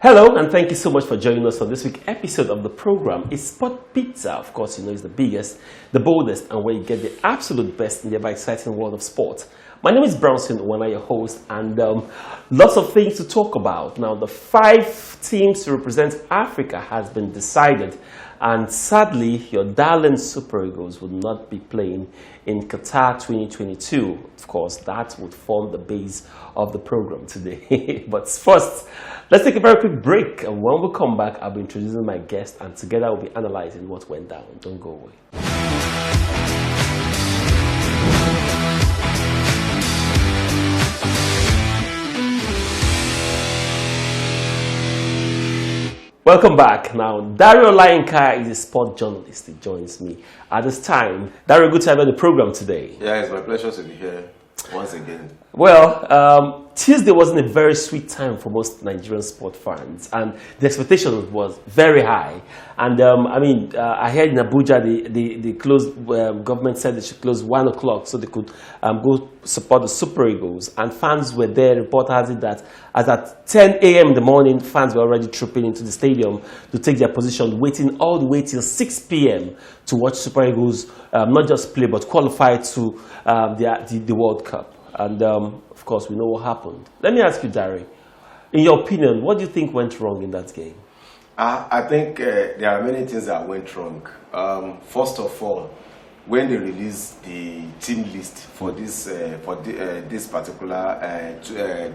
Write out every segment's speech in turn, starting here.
Hello, and thank you so much for joining us on this week's episode of the program. It's Sport Pizza, of course, you know, it's the biggest, the boldest, and where you get the absolute best in the ever-exciting world of sport. My name is Brownson, one of your hosts, and lots of things to talk about. Now, the 5 teams to represent Africa has been decided, and sadly, your darling Super Eagles will not be playing in Qatar 2022. Of course, that would form the base of the program today. But first, let's take a very quick break, and when we come back, I'll be introducing my guest, and together we'll be analyzing what went down. Don't go away. Welcome back. Now, Dario Lainka is a sport journalist. He joins me at this time. Dario, good to have you on the program today. Yeah, it's my pleasure to be here once again. Well, Tuesday wasn't a very sweet time for most Nigerian sport fans, and the expectation was very high. And I heard in Abuja they closed. Government said they should close 1 o'clock so they could go support the Super Eagles. And fans were there. Report has it that as at 10 a.m. in the morning, fans were already trooping into the stadium to take their position, waiting all the way till 6 p.m. to watch Super Eagles not just play but qualify to the World Cup. And of course, we know what happened. Let me ask you, Dari, in your opinion, what do you think went wrong in that game? I think there are many things that went wrong. First of all, when they released the team list for this particular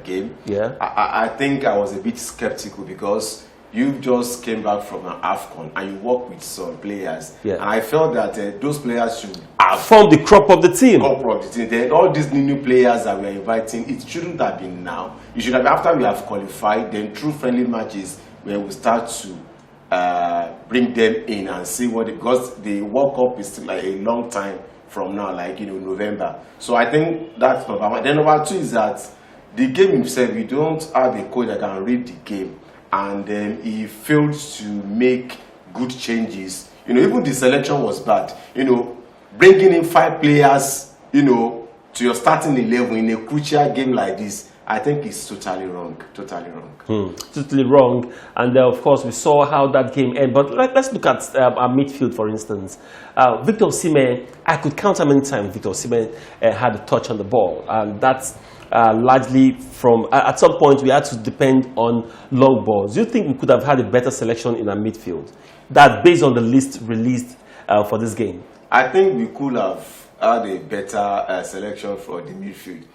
game, yeah, I think I was a bit skeptical because you just came back from an AFCON and you worked with some players. Yeah. And I felt that those players should form the crop of the team. Then all these new players that we are inviting, it shouldn't have been now. It should have been after we have qualified, then through friendly matches where we start to bring them in and see because the World Cup is still like a long time from now, like November. So I think that's number one. Then number two is that the game itself, we don't have a coach that can read the game, and then he failed to make good changes. Even the selection was bad. Bringing in 5 players, to your starting 11 in a crucial game like this, I think it's totally wrong. Totally wrong. Totally wrong. And of course, we saw how that game ended. But let's look at our midfield, for instance. Victor Osimhen, I could count how many times Victor Osimhen had a touch on the ball. And that's largely from, at some point, we had to depend on long balls. Do you think we could have had a better selection in our midfield? That based on the list released for this game? I think we could have had a better selection for the midfield.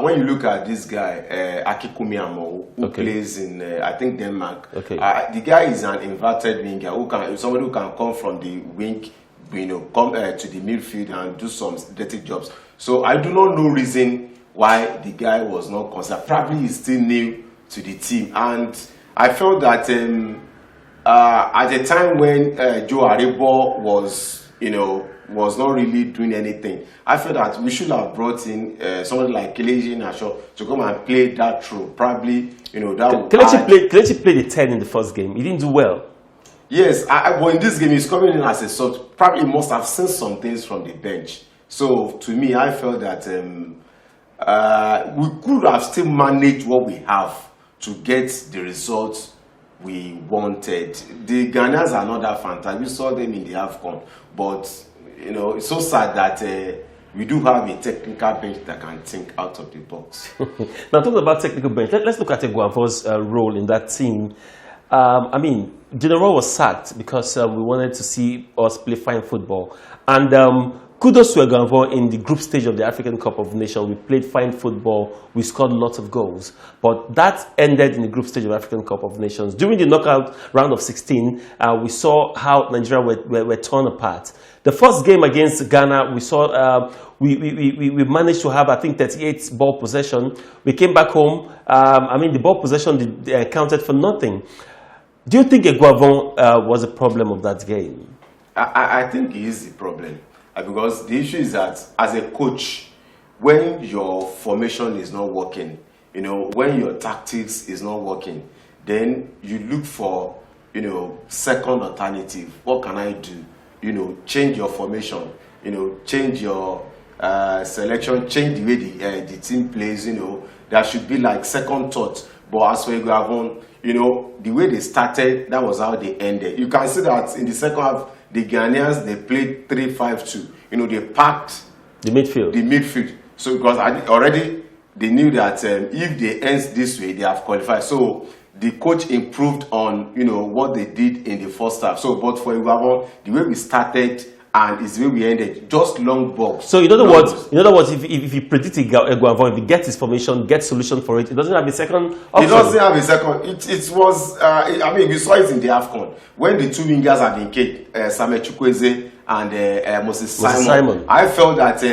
When you look at this guy, Akikumi Amo, who plays in, I think, Denmark, the guy is an inverted winger, somebody who can come from the wing, come to the midfield and do some dirty jobs. So I do not know reason why the guy was not considered. Probably he's still new to the team. And I felt that at the time when Joe Aribo was not really doing anything, I felt that we should have brought in somebody like Kelechi Iheanacho to come and play that role. Probably, that Kelechi played the 10 in the first game. He didn't do well. Yes, but in this game, he's coming in as a sub. Probably must have seen some things from the bench. So, to me, I felt that we could have still managed what we have to get the results we wanted. The Ghanaians are not that fantastic. We saw them in the AFCON, but it's so sad that we do have a technical bench that can think out of the box. Now, talking about technical bench, let's look at Eguaveon's role in that team. General was sacked because we wanted to see us play fine football. And kudos to Eguaveon in the group stage of the African Cup of Nations. We played fine football. We scored lots of goals. But that ended in the group stage of the African Cup of Nations. During the knockout round of 16, we saw how Nigeria were torn apart. The first game against Ghana, we saw we managed to have, I think, 38 ball possession. We came back home. The ball possession counted for nothing. Do you think Eguaveon was a problem of that game? I think he is the problem. Because the issue is that as a coach, when your formation is not working, when your tactics is not working, then you look for, second alternative. What can I do? Change your formation, change your selection, change the way the team plays, there should be like second thought But as for Eguaveon, you know, the way they started, that was how they ended. You can see that in the second half, the Ghanaians, they played 3-5-2. You know, they packed the midfield. So because already they knew that if they end this way, they have qualified. So the coach improved on, you know, what they did in the first half. So, but for Eguaveon, the way we started and it's the way we ended, just long balls. So in other words, if you predict Eguaveon, if he gets his formation, gets solution for it, it doesn't have a second option. It doesn't have a second. It was, I mean, we saw it in the AFCON when the two wingers have been kicked, Samuel Chukwueze and Moses Simon. I felt that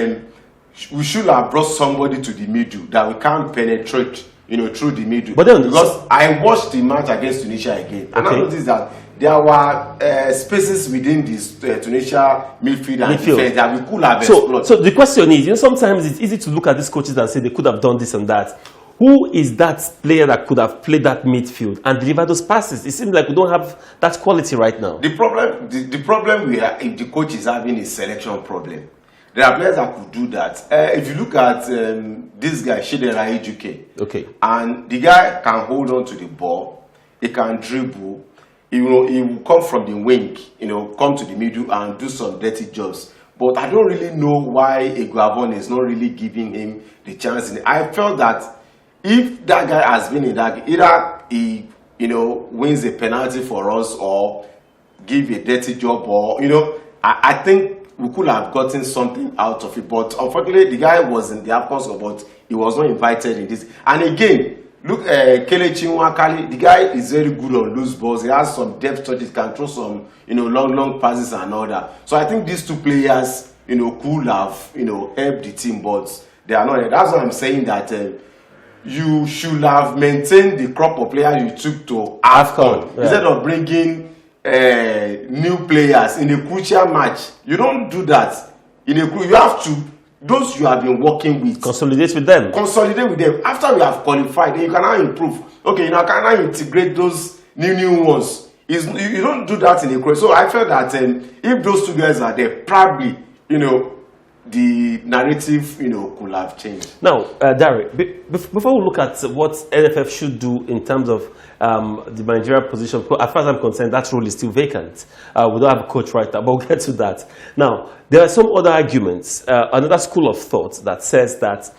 we should have brought somebody to the middle that we can't penetrate, you know, through the middle. But then, because I watched the match against Tunisia again, and I noticed that there were spaces within this Tunisia midfield and defense that we could have explored. So the question is, you know, sometimes it's easy to look at these coaches and say they could have done this and that. Who is that player that could have played that midfield and delivered those passes? It seems like we don't have that quality right now. The problem we are, if the coach is having a selection problem. There are players that could do that. If you look at this guy, Chidera Ejuke, okay, and the guy can hold on to the ball, he can dribble, he will come from the wing, you know, come to the middle and do some dirty jobs. But I don't really know why Eguaveon is not really giving him the chance. I felt that if that guy has been in that, either he, you know, wins a penalty for us or give a dirty job, or, you know, I think we could have gotten something out of it. But unfortunately, the guy was in the AFCON, but he was not invited in this. And again, look, Kelechi Nwakali, the guy is very good on loose balls. He has some depth touches, can throw some, you know, long passes and all that. So I think these two players, you know, could have, you know, helped the team, but they are not there. That's why I'm saying that you should have maintained the crop of players you took to AFCON instead of bringing new players in a crucial match. You don't do that. You have to, those you have been working with, consolidate with them. After we have qualified, then you can now improve. Okay, you now can now integrate those new ones. You don't do that in a crucial. So I felt that if those two guys are there, probably, you know, the narrative, you know, could have changed. Now, Derek, before we look at what NFF should do in terms of the managerial position, as far as I'm concerned, that role is still vacant. We don't have a coach right now, but we'll get to that. Now, there are some other arguments, another school of thought that says that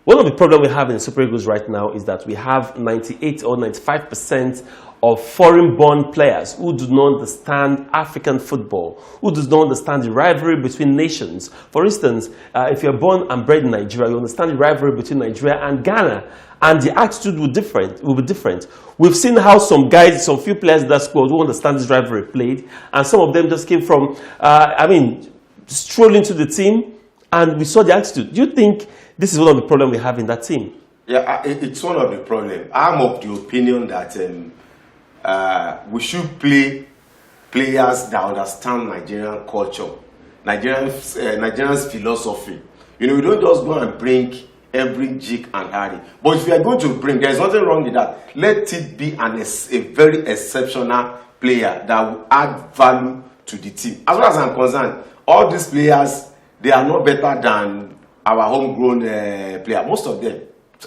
one of the problems we have in Super Eagles right now is that we have 98 or 95% of foreign-born players who do not understand African football, who do not understand the rivalry between nations. For instance, if you're born and bred in Nigeria, you understand the rivalry between Nigeria and Ghana, and the attitude will be different. We've seen how some guys, some few players in that squad who understand this rivalry played, and some of them just came from, strolling to the team, and we saw the attitude. Do you think this is one of the problems we have in that team? Yeah, it's one of the problems. I'm of the opinion that we should play players that understand Nigerian culture, Nigerian's philosophy. You know, we don't just go and bring every jig and harry. But if you are going to bring, there's nothing wrong with that. Let it be a very exceptional player that will add value to the team. As far as I'm concerned, all these players, they are not better than our homegrown player. Most of them,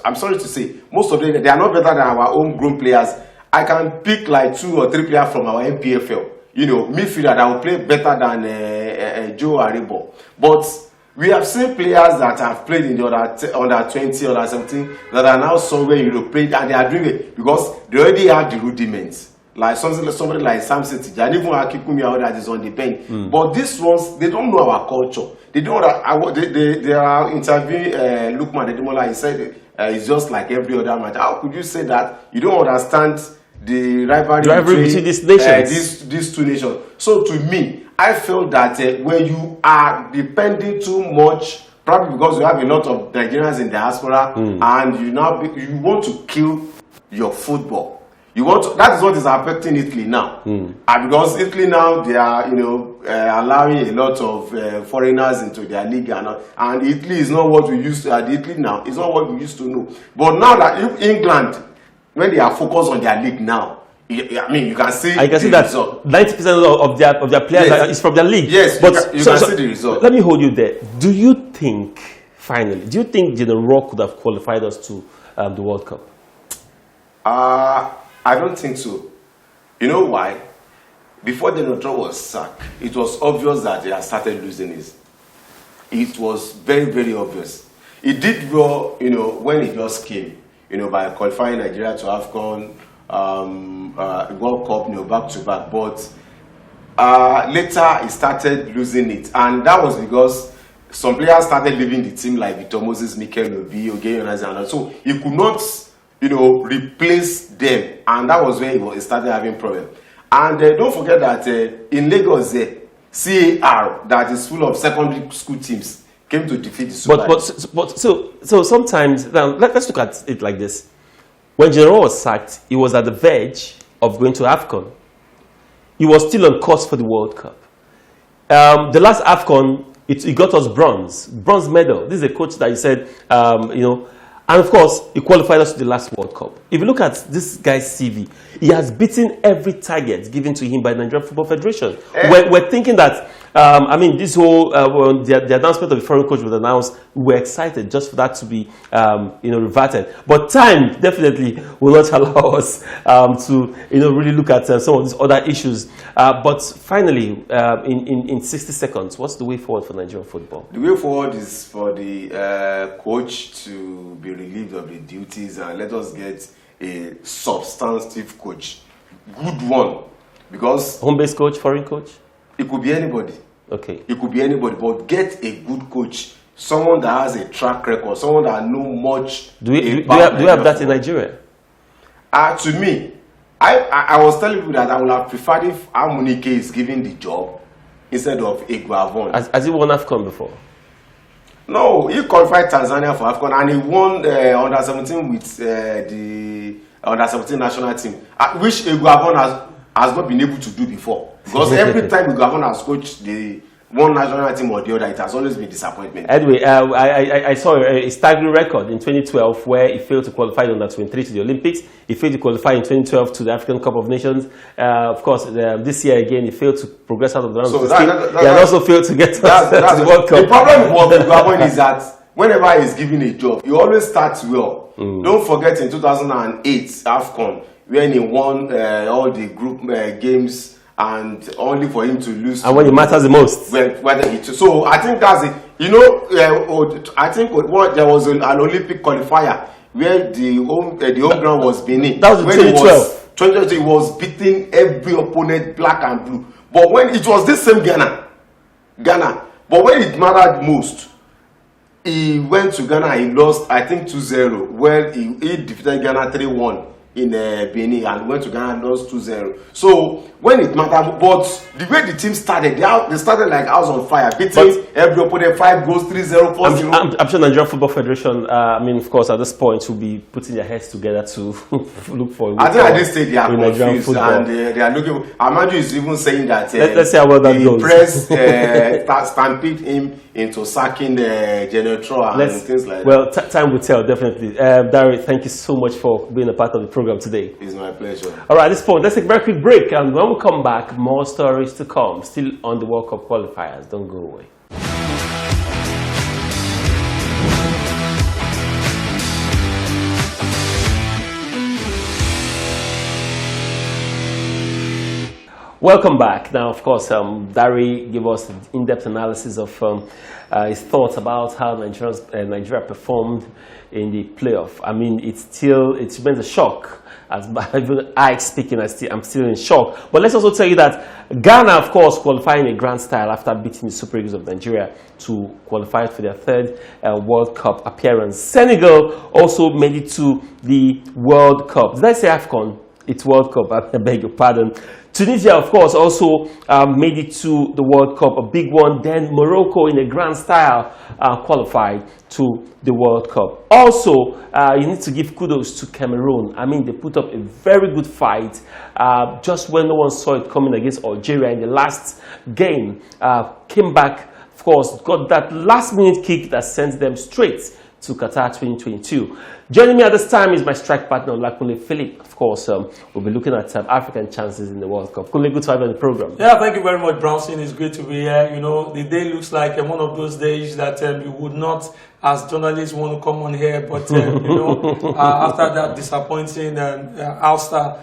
I'm sorry to say, most of them, they are not better than our homegrown players. I can pick like 2 or 3 players from our MPFL, you know, midfielder that will play better than Joe Aribo. But we have seen players that have played in the under 20, under 17, that are now somewhere in Europe played, and they are doing it because they already have the rudiments. Like somebody like Samson Tijani, even Akikumi that is on the bench. But these ones, they don't know our culture. They don't know that they are interviewing Lukman Dedemola. He said it's just like every other match. How could you say that? You don't understand the rivalry between these nations. These two nations. So to me, I feel that when you are depending too much, probably because you have a lot of Nigerians in diaspora, and you want to kill your football. That is what is affecting Italy now. And because Italy now, they are, you know, allowing a lot of foreigners into their league, and Italy is not what we used to. Italy now is not what we used to know. But now that if England, when they are focused on their league now, I mean, you can see. I can see that 90% of their players is from their league. Yes, but you can see the result. Let me hold you there. Do you think General Rock could have qualified us to the World Cup? I don't think so. You know why? Before the Donald was sacked, it was obvious that they had started losing it. It was very, very obvious. It did well, when it just came, by qualifying Nigeria to AFCON, World Cup, back to back. But later, he started losing it, and that was because some players started leaving the team, like Victor Moses, Mikel Obi, Eguaveon, and so he could not, replace them, and that was when he started having problems. And don't forget that in Lagos, CAR, that is full of secondary school teams, came to defeat the Super. But so sometimes, now let's look at it like this. When General was sacked, he was at the verge of going to AFCON. He was still on course for the World Cup. The last AFCON, he got us bronze medal. This is a coach that he said, and of course, he qualified us to the last World Cup. If you look at this guy's CV, he has beaten every target given to him by the Nigerian Football Federation. We're thinking that, this whole, the announcement of the foreign coach was announced, we were excited just for that to be, reverted. But time definitely will not allow us to, really look at some of these other issues. But finally, in 60 seconds, what's the way forward for Nigerian football? The way forward is for the coach to be relieved of the duties and let us get a substantive coach. Good one. Because home-based coach, foreign coach? It could be anybody. Okay. It could be anybody, but get a good coach. Someone that has a track record, someone that knows much. Do we have that in Nigeria? To me, I was telling you that I would have preferred if Amunike is given the job instead of Eguaveon. Has he won AFCON before? No, he qualified Tanzania for AFCON and he won under 17 with the under 17 national team, which Eguaveon has not been able to do before. Because every time Eguaveon has coached the one national team or the other, it has always been disappointment. Anyway, I saw a staggering record in 2012 where he failed to qualify under 23 to the Olympics. He failed to qualify in 2012 to the African Cup of Nations. Of course, this year again, he failed to progress out of the round. So he also failed to get to the World Cup. The problem with Eguaveon is that whenever he's given a job, he always starts well. Don't forget in 2008 AFCON, when he won all the group games, and only for him to lose. And when it matters the most. So I think that's it. I think there was an Olympic qualifier where the home ground was Benin. That was in 2012. 2012, he was beating every opponent black and blue. But when it was this same Ghana. But when it mattered most, he went to Ghana and he lost, I think, 2-0. Well, he defeated Ghana 3-1. In Benin and went to Ghana and lost 2-0. So when it mattered, but the way the team started, they started like house on fire, beating every opponent 5 goals, 3-0, 4-0. I'm sure Nigerian Football Federation, of course, at this point, will be putting their heads together to look for. I think at this stage they are confused and they are looking. Amaju is even saying that let's see how well that goes. The press stampede him into sacking the Genetro and things like that. Well, time will tell, definitely. Dari, thank you so much for being a part of the program today. It's my pleasure. All right, at this point, let's take a very quick break. And when we come back, more stories to come. Still on the World Cup qualifiers. Don't go away. Welcome back. Now, of course, Dari gave us an in-depth analysis of his thoughts about how Nigeria performed in the playoff. I mean, it remains a shock. As even I speaking, I'm still in shock. But let's also tell you that Ghana, of course, qualifying in grand style after beating the Super Eagles of Nigeria to qualify for their third World Cup appearance. Senegal also made it to the World Cup. Did I say AFCON? It's World Cup, I beg your pardon. Tunisia, of course, also made it to the World Cup, a big one. Then Morocco, in a grand style, qualified to the World Cup. Also, you need to give kudos to Cameroon. I mean, they put up a very good fight just when no one saw it coming against Algeria in the last game. Came back, of course, got that last-minute kick that sent them straight to Qatar 2022. Joining me at this time is my strike partner, Olakunle Philip. Of course, we'll be looking at African chances in the World Cup. Kunle, good to have you on the program. Yeah, thank you very much, Brownson. It's great to be here. You know, the day looks like one of those days that you would not as journalists want to come on here, but after that disappointing ouster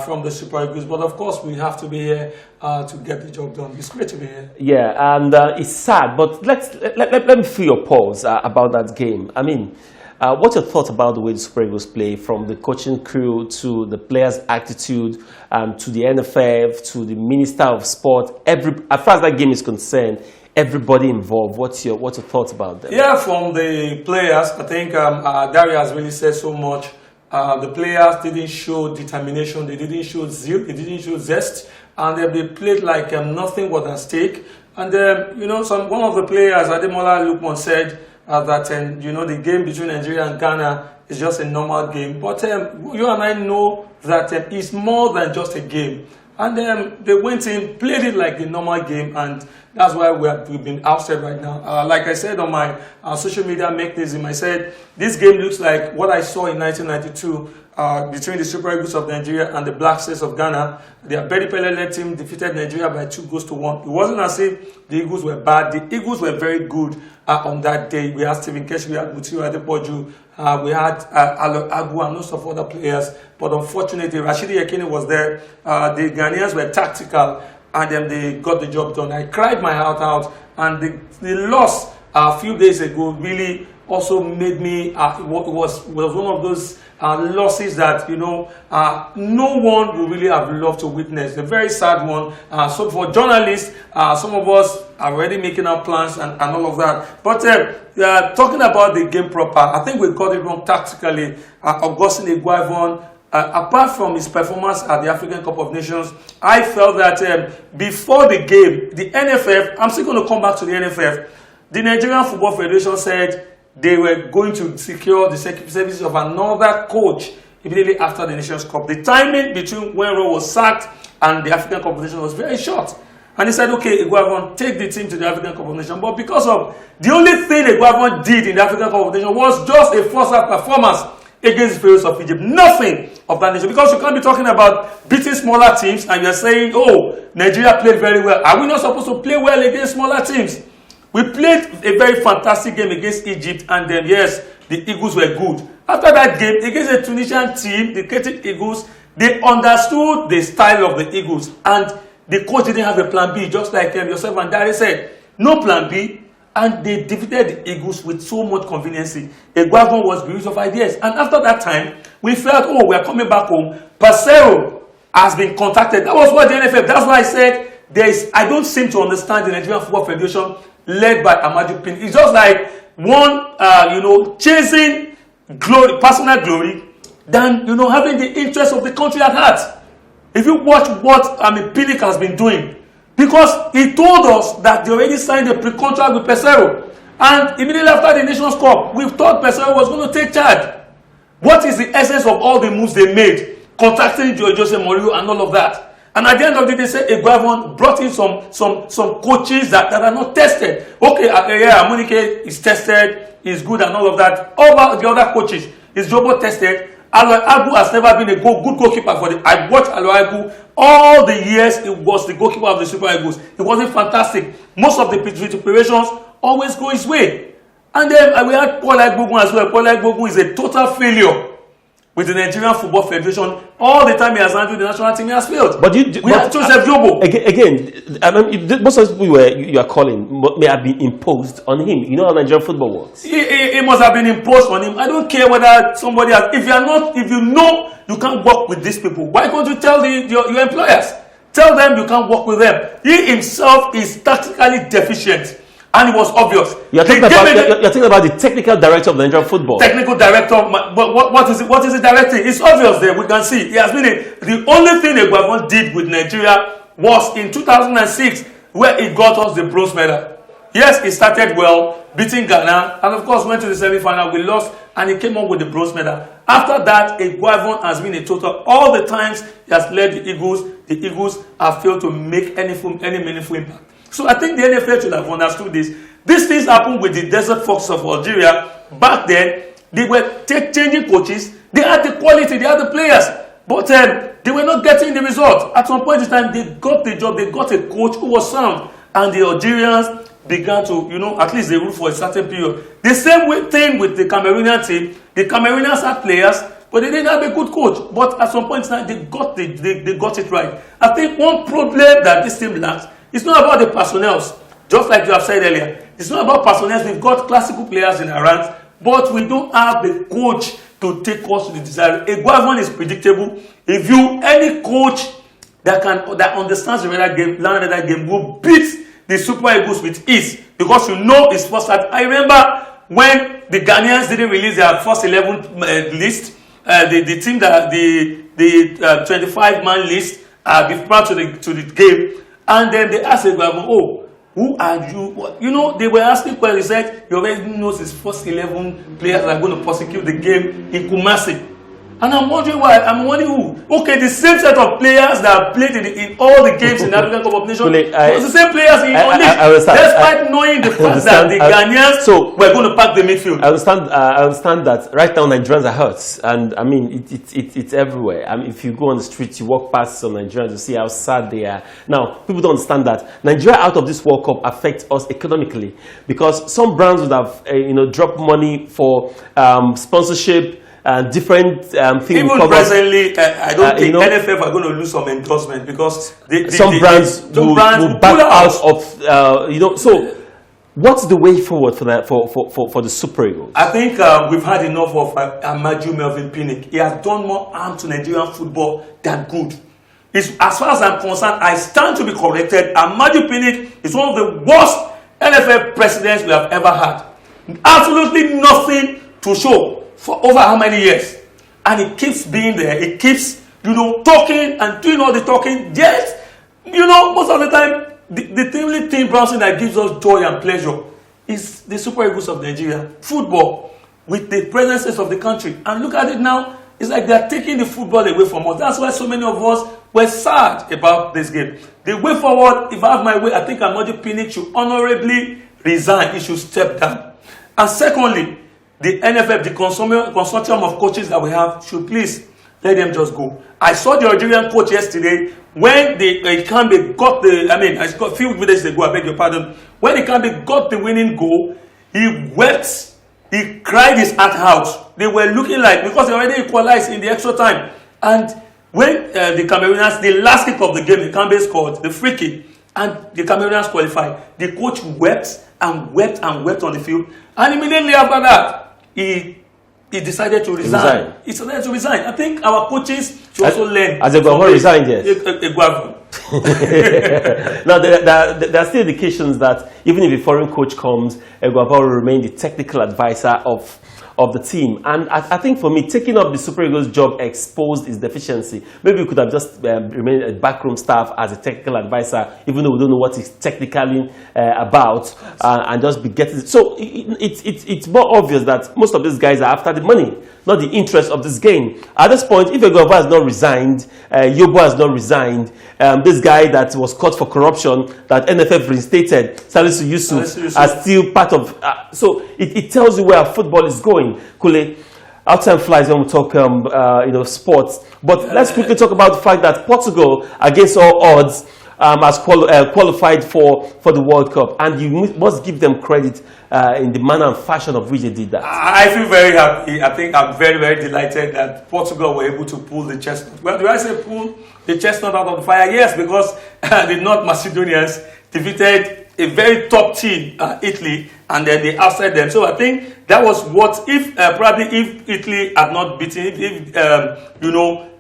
from the Super Eagles. But of course, we have to be here to get the job done. It's great to be here. Yeah, and it's sad, but let me feel your pulse about that game. I mean, what's your thoughts about the way the Super Eagles play, from the coaching crew to the players' attitude, to the NFF, to the Minister of Sport? As far as that game is concerned, everybody involved. What's your thoughts about them? Yeah, from the players, I think Daria has really said so much. The players didn't show determination, they didn't show zeal, they didn't show zest, and they played like nothing was at stake. And one of the players, Ademola Lukman, said that the game between Nigeria and Ghana is just a normal game. But you and I know that it's more than just a game. And they went in, played it like the normal game, and that's why we've been ousted right now. Like I said on my social media mechanism, I said this game looks like what I saw in 1992 between the Super Eagles of Nigeria and the Black Stars of Ghana. The Abedi Pele-led team defeated Nigeria by 2-1. It wasn't as if the Eagles were bad. The Eagles were very good on that day. We had Stephen Kesh, we had Mutiwa Adepoju, we had Alo Agu and lots of other players. But unfortunately, Rashidi Yekini was there. The Ghanaians were tactical, and then they got the job done. I cried my heart out, and the loss a few days ago really also made me, it was one of those losses that, no one would really have loved to witness. A very sad one. So for journalists, some of us are already making our plans and all of that. But talking about the game proper, I think we got it wrong tactically. Augustine Eguaveon, apart from his performance at the African Cup of Nations, I felt that before the game, the NFF, I'm still going to come back to the NFF, the Nigerian Football Federation said they were going to secure the services of another coach immediately after the Nations Cup. The timing between when Rowe was sacked and the African Cup of Nations was very short. And he said, okay, Eguaveon, take the team to the African Cup of Nations. But because of the only thing Eguaveon did in the African Cup of Nations was just a first-half performance against the Pharaohs of Egypt. Nothing of that nature. Because you can't be talking about beating smaller teams and you're saying, oh, Nigeria played very well. Are we not supposed to play well against smaller teams? We played a very fantastic game against Egypt, and then, yes, the Eagles were good. After that game, against the Tunisian team, the Celtic Eagles, they understood the style of the Eagles, and the coach didn't have a plan B, just like yourself and Dari said. No plan B, and they defeated the Eagles with so much conveniency. Eguaveon was bereft of ideas, and after that time, we felt, oh, we're coming back home. Pasero has been contacted. That was what the NFF, that's why I said, I don't seem to understand the Nigerian Football Federation led by Amaju Pin. It's just like one, chasing glory, personal glory, than, having the interest of the country at heart. If you watch what Pinnick has been doing, because he told us that they already signed a pre-contract with Pesero, and immediately after the Nations Cup, we thought Pesero was going to take charge. What is the essence of all the moves they made, contacting Jose Mourinho and all of that? And at the end of the day, they say Eguaveon brought in some coaches that are not tested. Okay, Amunike is tested, is good and all of that. All the other coaches, is Jobo tested? Aloy Agu has never been a good goalkeeper for the. I watched Aloy Agu all the years he was the goalkeeper of the Super Eagles. It wasn't fantastic. Most of the preparations always go his way. And then we had Paul Agbogun as well. Paul Agbogun is a total failure with the Nigerian Football Federation. All the time he has handled the national team, he has failed. But we have Joseph Jobo. Again, I mean, most of the people you are calling may have been imposed on him. You know how Nigerian football works. It must have been imposed on him. I don't care whether somebody has. If you know you can't work with these people, why can't you tell your employers? Tell them you can't work with them. He himself is tactically deficient. And it was obvious. You're talking about the technical director of the Nigerian football. Technical director, but what is it? What is he directing? It's obvious there. We can see. He has been the only thing Eguaveon did with Nigeria was in 2006, where he got us the bronze medal. Yes, he started well, beating Ghana, and of course went to the semi-final. We lost, and he came up with the bronze medal. After that, Eguaveon has been a total. All the times he has led the Eagles have failed to make any meaningful impact. So I think the NFL should have understood this. These things happened with the Desert Fox of Algeria. Back then, they were changing coaches. They had the quality, they had the players. But they were not getting the result. At some point in time, they got the job. They got a coach who was sound. and the Algerians began to, at least they rule for a certain period. The same thing with the Cameroonian team. The Cameroonians had players, but they didn't have a good coach. But at some point in time, they got it right. I think one problem that this team lacks is not about the personnel, just like you have said earlier. It's not about personnel. We've got classical players in our ranks, but we don't have the coach to take us to the desired. Eguaveon is predictable. If any coach that understands the other game will beat the Super Eagles with ease, because it's first start. I remember when the Ghanaians didn't release their first 11 list, the team that the 25-man list before to the game, and then they asked Eguaveon, who are you? They were asking questions. He said he already knows his first 11 players that are going to prosecute the game in Kumasi. And I'm wondering why. I'm wondering who. Okay, the same set of players that played in all the games in the African Cup of Nations was the same players in English. Despite knowing the fact that the Ghanaians were going to pack the midfield. I understand that right now Nigerians are hurt, and I mean it's everywhere. I mean, if you go on the street, you walk past some Nigerians, you see how sad they are. Now, people don't understand that Nigeria out of this World Cup affects us economically, because some brands would have dropped money for sponsorship. Different things. Even presently, I don't think NFF are going to lose some endorsement, because some brands will back out of So, what's the way forward for that for the Super Eagles? I think we've had enough of Amaju Melvin Pinnick. He has done more harm to Nigerian football than good. As far as I'm concerned, I stand to be corrected. Amaju Pinnick is one of the worst NFF presidents we have ever had. Absolutely nothing to show. For over how many years, and it keeps being there. It keeps, talking and doing all the talking. Yet, most of the time, the only thing, Brownson, that gives us joy and pleasure is the Super Eagles of Nigeria. Football, with the presences of the country. And look at it now. It's like they're taking the football away from us. That's why so many of us were sad about this game. The way forward, if I have my way, I think Amaju Pinnick should honorably resign. He should step down. And secondly, the NFF, the consortium of coaches that we have, should please let them just go. I saw the Algerian coach yesterday when the Ikambe got a few minutes ago, I beg your pardon. When Ikambe got the winning goal, he wept. He cried his heart out. They were looking like, because they already equalized in the extra time. And when the Cameroonians, the last kick of the game, Ikambe scored the free kick, and the Cameroonians qualified. The coach wept and wept and wept on the field. And immediately after that, he decided to resign. He decided to resign. I think our coaches should also learn. As Eguaveon resigned, yes. Eguaveon. Now, there are still indications that even if a foreign coach comes, Eguaveon will remain the technical advisor of the team. And I think for me, taking up the Super Eagles job exposed his deficiency. Maybe we could have just remained a backroom staff as a technical advisor, even though we don't know what he's technically about, and just be getting it. So it's more obvious that most of these guys are after the money, not the interest of this game. At this point, if Eguaveon has not resigned, Yobo has not resigned, this guy that was caught for corruption, that NFF reinstated, Salisu Yusuf, are still part of. So it tells you where football is going. Kule, our time flies when we talk, sports. But let's quickly talk about the fact that Portugal, against all odds, has qualified for the World Cup, and you must give them credit in the manner and fashion of which they did that. I feel very happy. I think I'm very, very delighted that Portugal were able to pull the chestnut. Well, do I say pull the chestnut out of the fire? Yes, because the North Macedonians defeated a very top team, Italy, and then they upset them. So I think that was what, if Italy had not beaten,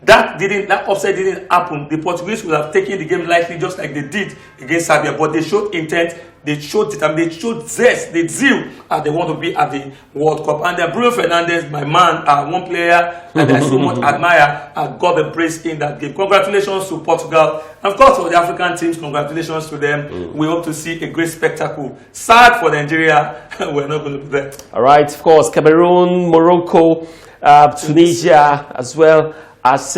that upset didn't happen, the Portuguese would have taken the game lightly, just like they did against Serbia. But they showed intent, they showed determination, they showed zest, they zeal, and they want to be at the World Cup. And Bruno Fernandes, my man, one player that I so much admire, got the praise in that game. Congratulations to Portugal. And of course, for the African teams, congratulations to them. We hope to see a great spectacle. Sad for Nigeria, we're not going to be there. All right, of course, Cameroon, Morocco, Tunisia, as well as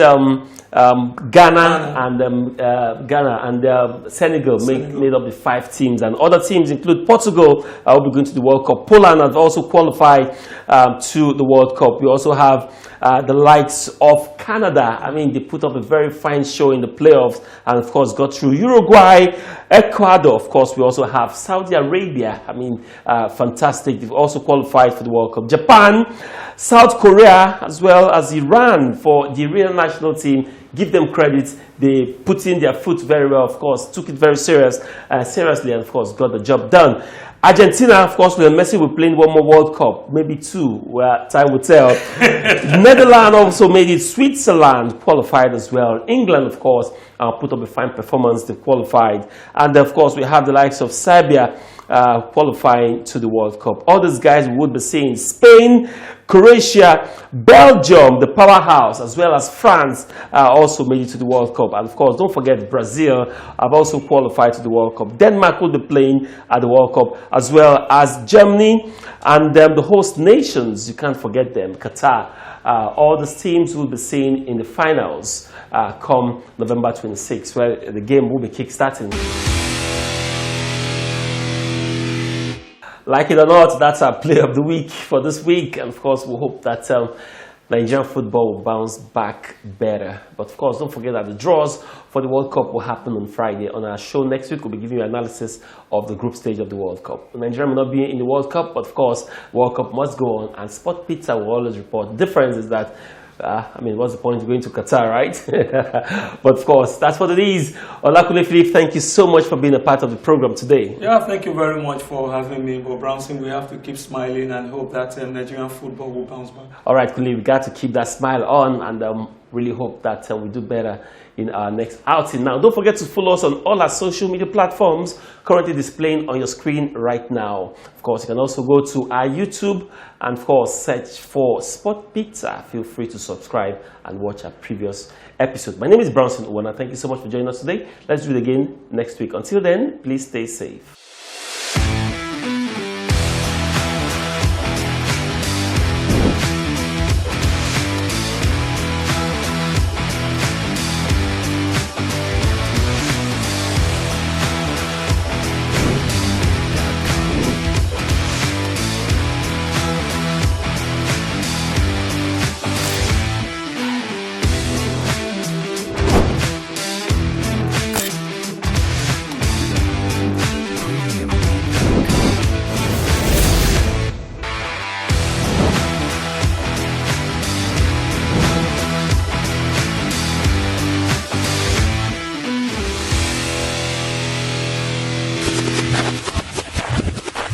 Ghana and Senegal made up the 5 teams, and other teams include Portugal, will be going to the World Cup. Poland has also qualified to the World Cup. We also have the likes of Canada. I mean, they put up a very fine show in the playoffs, and of course got through. Uruguay, Ecuador, of course. We also have Saudi Arabia. I mean, fantastic. They've also qualified for the World Cup. Japan, South Korea, as well as Iran for the real national team. Give them credit. They put in their foot very well, of course, took it very seriously, and of course got the job done. Argentina, of course, Lionel Messi will play in one more World Cup, maybe 2, where time will tell. Netherlands also made it. Switzerland qualified as well. England, of course, put up a fine performance. They qualified. And, of course, we have the likes of Serbia qualifying to the World Cup. All these guys we would be seeing. Spain, Croatia, Belgium, the powerhouse, as well as France, also made it to the World Cup. And, of course, don't forget Brazil have also qualified to the World Cup. Denmark will be playing at the World Cup, as well as Germany and the host nations. You can't forget them, Qatar. All the teams will be seen in the finals come November 26th, where the game will be kick-starting. Like it or not, that's our play of the week for this week. And of course, we hope that Nigerian football will bounce back better. But of course, don't forget that the draws for the World Cup will happen on Friday. On our show next week, we'll be giving you an analysis of the group stage of the World Cup. Nigeria may not be in the World Cup, but of course, World Cup must go on. And Sport Pizza will always report. The difference is that I mean, what's the point of going to Qatar, right? But of course, that's what it is. Olakule Philip, thank you so much for being a part of the program today. Yeah, thank you very much for having me. But Brownson, we have to keep smiling and hope that Nigerian football will bounce back. All right, Kule, we got to keep that smile on, and really hope that we do better in our next outing. Now, don't forget to follow us on all our social media platforms currently displaying on your screen right now. Of course, you can also go to our YouTube and, of course, search for Sport Pizza. Feel free to subscribe and watch our previous episode. My name is Brownson Owana. Thank you so much for joining us today. Let's do it again next week. Until then, please stay safe.